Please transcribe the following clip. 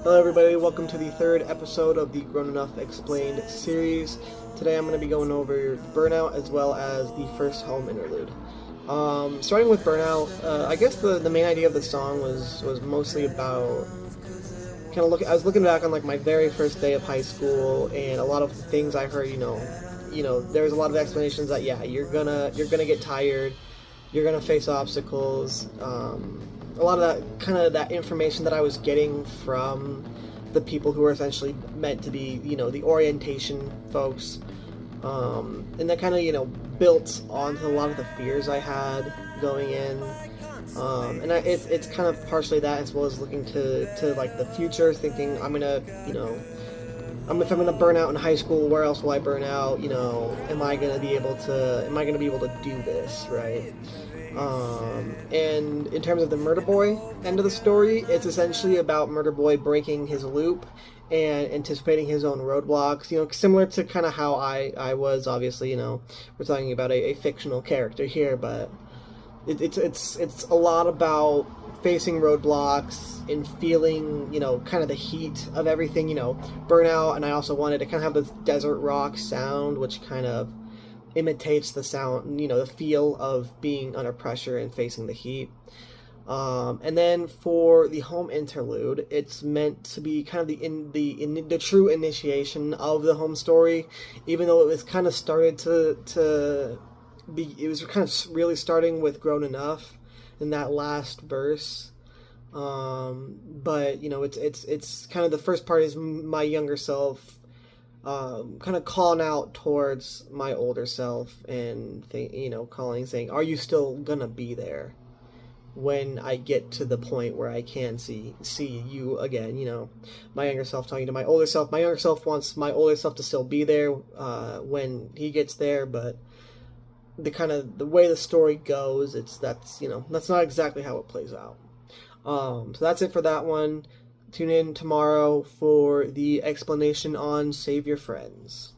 Hello everybody, welcome to the third episode of the Grown Enough Explained series. Today I'm going to be going over Burnout as well as the first home interlude. Starting with Burnout, I guess the main idea of the song was mostly about I was looking back on like my very first day of high school and a lot of the things I heard, there was a lot of explanations that yeah, you're gonna get tired, you're gonna face obstacles. A lot of that kind of that information that I was getting from the people who were essentially meant to be, the orientation folks, and that kind of, built onto a lot of the fears I had going in. It's kind of partially that, as well as looking to like the future, thinking I'm gonna, if I'm gonna burn out in high school, where else will I burn out? Am I gonna be able to do this, right? And in terms of the Murder Boy end of the story, it's essentially about Murder Boy breaking his loop and anticipating his own roadblocks, similar to kind of how I was, obviously, we're talking about a fictional character here, but it's a lot about facing roadblocks and feeling, kind of the heat of everything, burnout, and I also wanted to kind of have this desert rock sound, which kind of imitates the sound, the feel of being under pressure and facing the heat. And then for the home interlude, it's meant to be kind of the true initiation of the home story, even though it was kind of started it was kind of really starting with Grown Enough in that last verse. But it's kind of the first part is my younger self kind of calling out towards my older self and saying, are you still gonna be there when I get to the point where I can see you again? My younger self talking to my older self. My younger self wants my older self to still be there when he gets there, but the way the story goes, that's not exactly how it plays out. So that's it for that one. Tune in tomorrow for the explanation on Save Your Friends.